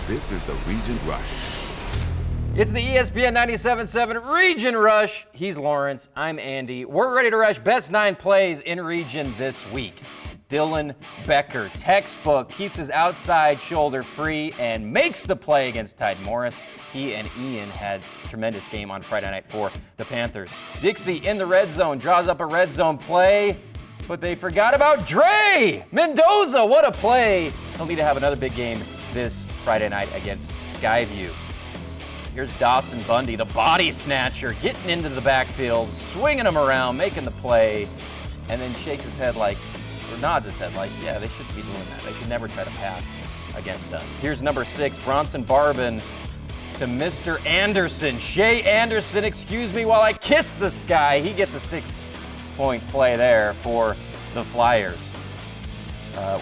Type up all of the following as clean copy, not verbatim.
This is the Region Rush. It's the ESPN 97.7 Region Rush. He's Lawrence. I'm Andy. We're ready to rush best 9 plays in Region this week. Dylan Becker, textbook, keeps his outside shoulder free and makes the play against Tide Morris. He and Ian had a tremendous game on Friday night for the Panthers. Dixie in the red zone, draws up a red zone play, but they forgot about Dre Mendoza. What a play. He'll need to have another big game this Friday night against Skyview. Here's Dawson Bundy, the body snatcher, getting into the backfield, swinging him around, making the play, and then shakes his head like, or nods his head like, yeah, they shouldn't be doing that. They should never try to pass against us. Here's number 6, Bronson Barbin to Mr. Anderson. Shea Anderson, excuse me while I kiss the sky. He gets a 6-point play there for the Flyers.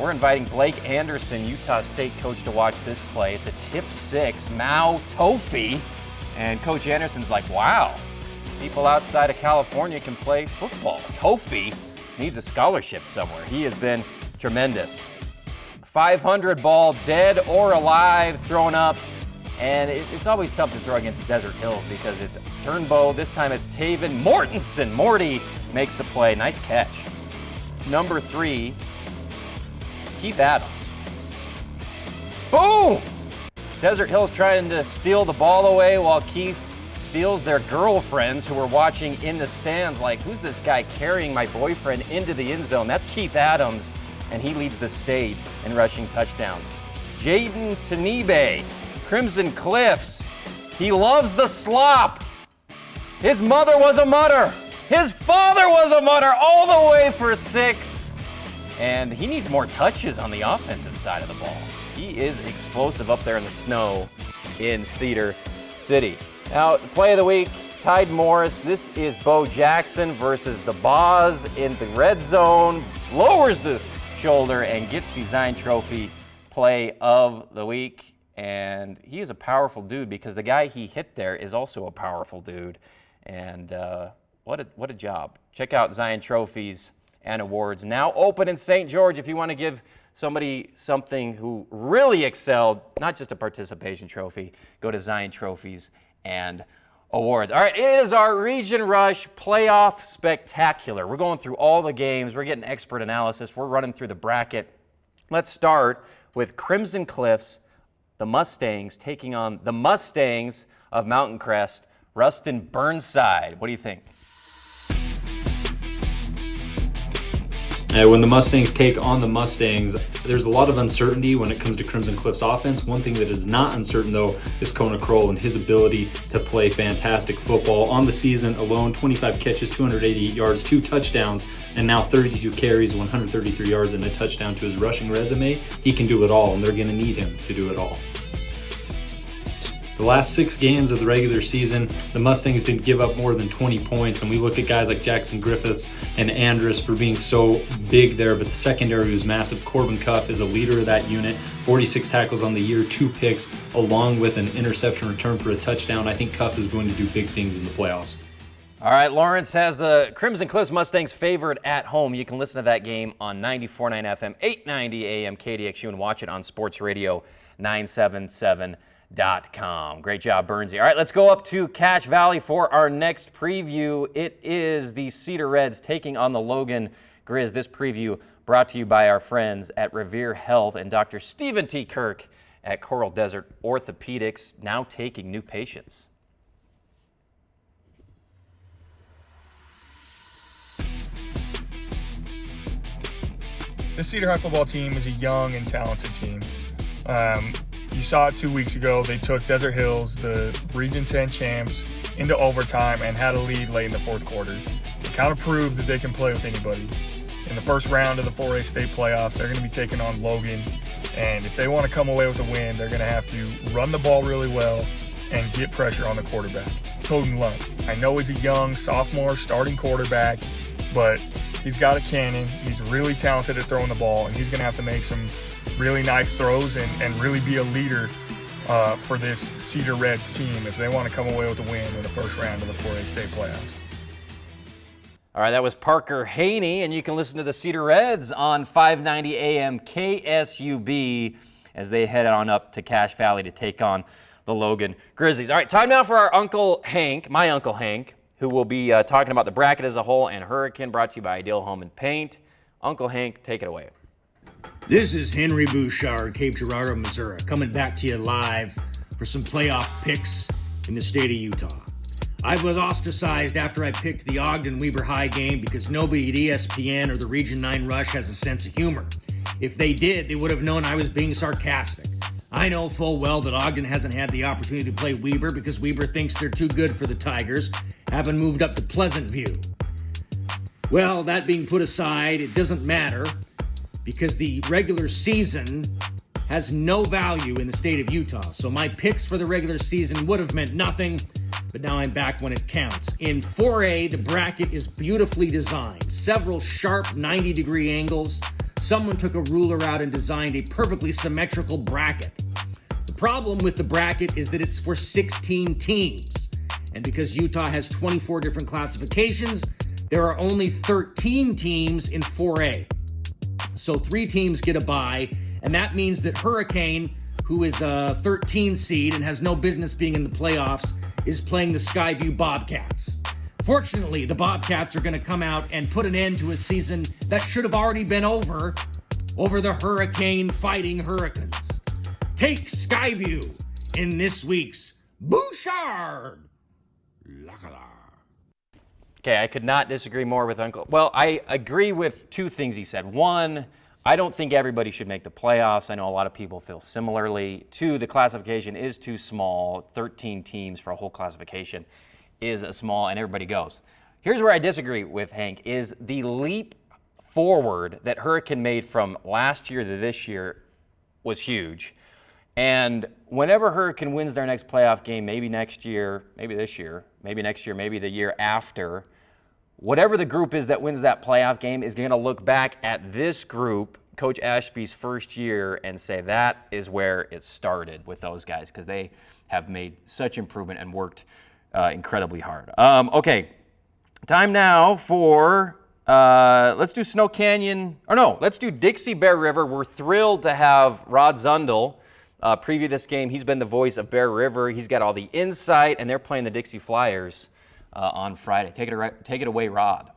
We're inviting Blake Anderson, Utah State coach, to watch this play. It's a tip 6, Mao Tofi. And Coach Anderson's like, wow, people outside of California can play football. Tofi needs a scholarship somewhere. He has been tremendous. 500 ball, dead or alive, thrown up. And it's always tough to throw against Desert Hills because it's Turnbow. This time it's Taven Mortensen. Morty makes the play. Nice catch. Number 3, Keith Adams. Boom! Desert Hills trying to steal the ball away while Keith steals their girlfriends who are watching in the stands like, who's this guy carrying my boyfriend into the end zone? That's Keith Adams, and he leads the state in rushing touchdowns. Jaden Tanibe, Crimson Cliffs. He loves the slop. His mother was a mutter. His father was a mutter all the way for 6. And he needs more touches on the offensive side of the ball. He is explosive up there in the snow in Cedar City. Now, the play of the week, Tide Morris. This is Bo Jackson versus the Boz in the red zone. Lowers the shoulder and gets the Zion Trophy play of the week. And he is a powerful dude because the guy he hit there is also a powerful dude. And what a job. Check out Zion Trophies and awards now open in St. George. If you want to give somebody something who really excelled, not just a participation trophy, go to Zion Trophies and Awards. All right, it is our Region Rush Playoff Spectacular. We're going through all the games. We're getting expert analysis. We're running through the bracket. Let's start with Crimson Cliffs, the Mustangs, taking on the Mustangs of Mountain Crest, Rustin Burnside. What do you think? When the Mustangs take on the Mustangs, there's a lot of uncertainty when it comes to Crimson Cliff's offense. One thing that is not uncertain, though, is Kona Kroll and his ability to play fantastic football. On the season alone, 25 catches, 288 yards, 2 touchdowns, and now 32 carries, 133 yards, and a touchdown to his rushing resume. He can do it all, and they're going to need him to do it all. The last 6 games of the regular season, the Mustangs didn't give up more than 20 points, and we look at guys like Jackson Griffiths and Andrus for being so big there, but the secondary was massive. Corbin Cuff is a leader of that unit, 46 tackles on the year, 2 picks, along with an interception return for a touchdown. I think Cuff is going to do big things in the playoffs. All right, Lawrence has the Crimson Cliffs Mustangs favored at home. You can listen to that game on 94.9 FM, 890 AM KDXU, and watch it on Sports Radio 977.com. Great job, Burnsy. All right, let's go up to Cache Valley for our next preview. It is the Cedar Reds taking on the Logan Grizz. This preview brought to you by our friends at Revere Health and Dr. Stephen T. Kirk at Coral Desert Orthopedics, now taking new patients. The Cedar High football team is a young and talented team. You saw it 2 weeks ago. They took Desert Hills, the Region 10 champs, into overtime and had a lead late in the fourth quarter. They kind of proved that they can play with anybody. In the first round of the 4A state playoffs, they're going to be taking on Logan. And if they want to come away with a win, they're going to have to run the ball really well and get pressure on the quarterback, Coden Lund. I know he's a young sophomore starting quarterback, but he's got a cannon. He's really talented at throwing the ball, and he's going to have to make some really nice throws and really be a leader for this Cedar Reds team if they want to come away with a win in the first round of the 4A state playoffs. All right, that was Parker Haney, and you can listen to the Cedar Reds on 590 AM KSUB. as they head on up to Cache Valley to take on the Logan Grizzlies. All right, time now for our Uncle Hank, my Uncle Hank, who will be talking about the bracket as a whole and Hurricane, brought to you by Ideal Home and Paint. Uncle Hank, take it away. This is Henry Bouchard, Cape Girardeau, Missouri, coming back to you live for some playoff picks in the state of Utah. I was ostracized after I picked the Ogden-Weber High game because nobody at ESPN or the Region 9 Rush has a sense of humor. If they did, they would have known I was being sarcastic. I know full well that Ogden hasn't had the opportunity to play Weber because Weber thinks they're too good for the Tigers, having moved up to Pleasant View. Well, that being put aside, it doesn't matter because the regular season has no value in the state of Utah. So my picks for the regular season would have meant nothing, but now I'm back when it counts. In 4A, the bracket is beautifully designed. Several sharp 90-degree angles. Someone took a ruler out and designed a perfectly symmetrical bracket. The problem with the bracket is that it's for 16 teams. And because Utah has 24 different classifications, there are only 13 teams in 4A. So 3 teams get a bye, and that means that Hurricane, who is a 13 seed and has no business being in the playoffs, is playing the Skyview Bobcats. Fortunately, the Bobcats are going to come out and put an end to a season that should have already been over the Hurricane fighting Hurricanes. Take Skyview in this week's Bouchard. Okay, I could not disagree more with Uncle. Well, I agree with 2 things he said. 1, I don't think everybody should make the playoffs. I know a lot of people feel similarly. 2, the classification is too small. 13 teams for a whole classification is a small, and everybody goes. Here's where I disagree with Hank, is the leap forward that Hurricane made from last year to this year was huge. And whenever Hurricane wins their next playoff game, maybe next year, maybe this year, maybe next year, maybe the year after, whatever the group is that wins that playoff game is going to look back at this group, Coach Ashby's first year, and say that is where it started with those guys because they have made such improvement and worked incredibly hard. Okay, time now for, let's do Snow Canyon, or no, let's do Dixie Bear River. We're thrilled to have Rod Zundel preview this game. He's been the voice of Bear River. He's got all the insight, and they're playing the Dixie Flyers on Friday. Take it away, Rod.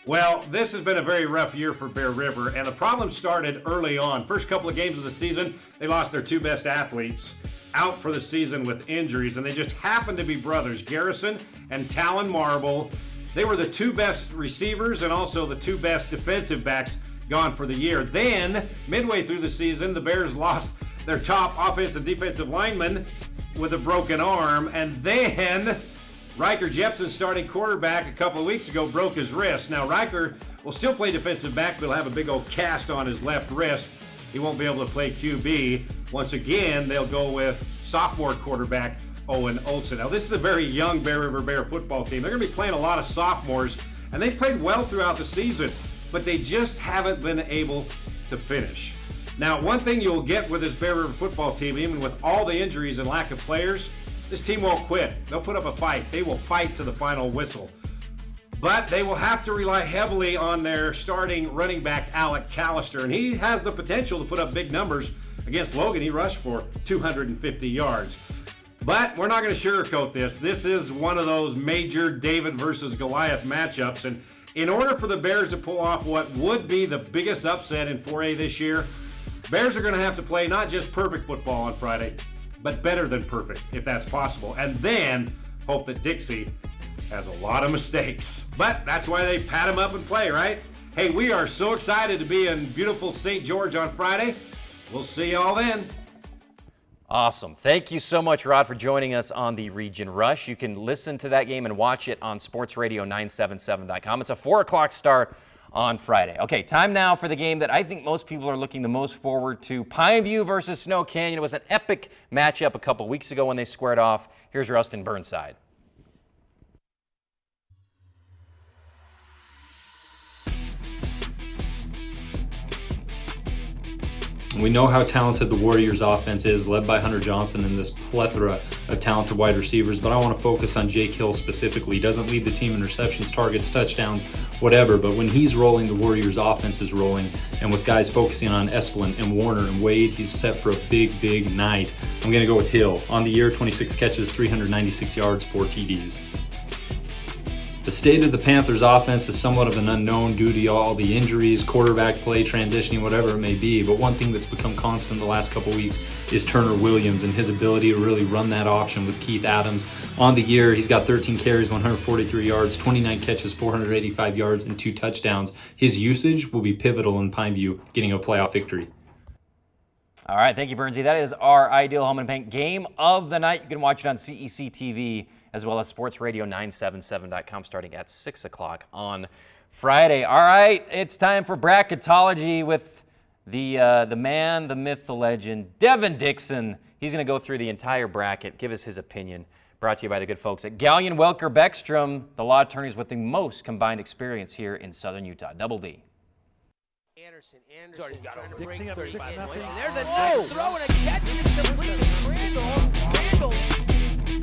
Well, this has been a very rough year for Bear River, and the problem started early on. First couple of games of the season, they lost their 2 best athletes out for the season with injuries, and they just happened to be brothers, Garrison and Talon Marble. They were the 2 best receivers and also the 2 best defensive backs gone for the year. Then, midway through the season, the Bears lost their top offensive and defensive lineman with a broken arm, and then Riker Jepson, starting quarterback a couple of weeks ago, broke his wrist. Now, Riker will still play defensive back, but he'll have a big old cast on his left wrist. He won't be able to play QB. Once again, they'll go with sophomore quarterback Owen Olsen. Now, this is a very young Bear River Bear football team. They're going to be playing a lot of sophomores, and they played well throughout the season, but they just haven't been able to finish. Now, one thing you'll get with this Bear River football team, even with all the injuries and lack of players, this team won't quit. They'll put up a fight. They will fight to the final whistle. But they will have to rely heavily on their starting running back, Alec Callister, and he has the potential to put up big numbers. Against Logan, he rushed for 250 yards. But we're not going to sugarcoat this. This is one of those major David versus Goliath matchups, and in order for the Bears to pull off what would be the biggest upset in 4A this year, Bears are going to have to play not just perfect football on Friday, but better than perfect, if that's possible. And then hope that Dixie has a lot of mistakes. But that's why they pat him up and play, right? Hey, we are so excited to be in beautiful St. George on Friday. We'll see you all then. Awesome. Thank you so much, Rod, for joining us on the Region Rush. You can listen to that game and watch it on sportsradio977.com. It's a 4 o'clock start on Friday. Okay, time now for the game that I think most people are looking the most forward to. Pineview versus Snow Canyon. It was an epic matchup a couple weeks ago when they squared off. Here's Rustin Burnside. We know how talented the Warriors offense is, led by Hunter Johnson and this plethora of talented wide receivers, but I want to focus on Jake Hill specifically. He doesn't lead the team in receptions, targets, touchdowns, whatever, but when he's rolling, the Warriors offense is rolling, and with guys focusing on Esplin and Warner and Wade, he's set for a big night. I'm going to go with Hill. On the year, 26 catches, 396 yards, 4 TDs. The state of the Panthers offense is somewhat of an unknown due to all the injuries, quarterback play, transitioning, whatever it may be. But one thing that's become constant the last couple weeks is Turner Williams and his ability to really run that option with Keith Adams. On the year, he's got 13 carries, 143 yards, 29 catches, 485 yards, and 2 touchdowns. His usage will be pivotal in Pineview getting a playoff victory. All right, thank you, Bernsey. That is our ideal home and paint game of the night. You can watch it on CEC TV as well as sportsradio977.com starting at 6 o'clock on Friday. All right, it's time for Bracketology with the man, the myth, the legend, Devin Dixon. He's going to go through the entire bracket, give us his opinion. Brought to you by the good folks at Gallion Welker Beckstrom, the law attorneys with the most combined experience here in Southern Utah. Double D. Anderson got trying to break 35 points. And there's a nice throw and a catch, and it's complete to Randall.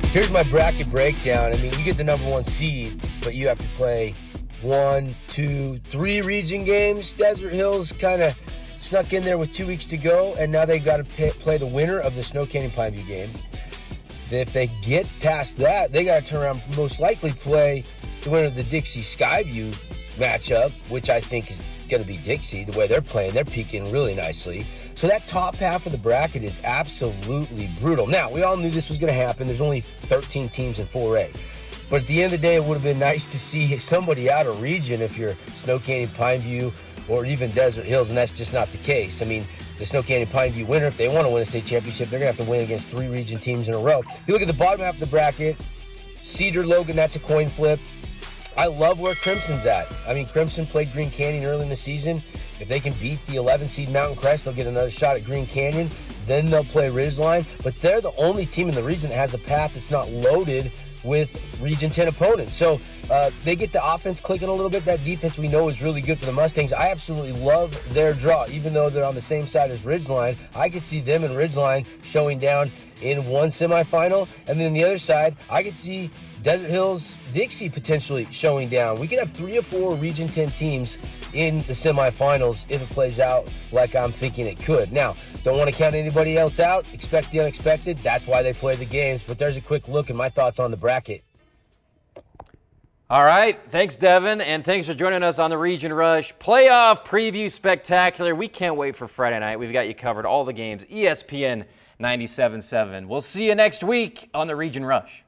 Here's my bracket breakdown. I mean, you get the number 1 seed, but you have to play 1, 2, 3 region games. Desert Hills kind of snuck in there with 2 weeks to go, and now they got to play the winner of the Snow Canyon Pineview game. If they get past that, they got to turn around, most likely play the winner of the Dixie Skyview matchup, which I think is going to be Dixie. The way they're playing, they're peaking really nicely. So that top half of the bracket is absolutely brutal. Now, we all knew this was going to happen. There's only 13 teams in 4A. But at the end of the day, it would have been nice to see somebody out of region if you're Snow Canyon, Pineview, or even Desert Hills, and that's just not the case. I mean, the Snow Canyon Pineview winner, if they want to win a state championship, they're going to have to win against 3 region teams in a row. If you look at the bottom half of the bracket, Cedar, Logan, that's a coin flip. I love where Crimson's at. I mean, Crimson played Green Canyon early in the season. If they can beat the 11 seed Mountain Crest, they'll get another shot at Green Canyon. Then they'll play Ridgeline. But they're the only team in the region that has a path that's not loaded with Region 10 opponents. So they get the offense clicking a little bit. That defense we know is really good for the Mustangs. I absolutely love their draw. Even though they're on the same side as Ridgeline, I could see them and Ridgeline showing down in one semifinal. And then the other side, I could see Desert Hills, Dixie potentially showing down. We could have 3 or 4 Region 10 teams in the semifinals if it plays out like I'm thinking it could. Now, don't want to count anybody else out. Expect the unexpected. That's why they play the games. But there's a quick look at my thoughts on the bracket. All right, thanks, Devin, and thanks for joining us on the Region Rush Playoff Preview Spectacular. We can't wait for Friday night. We've got you covered, all the games, ESPN 97.7. We'll see you next week on the Region Rush.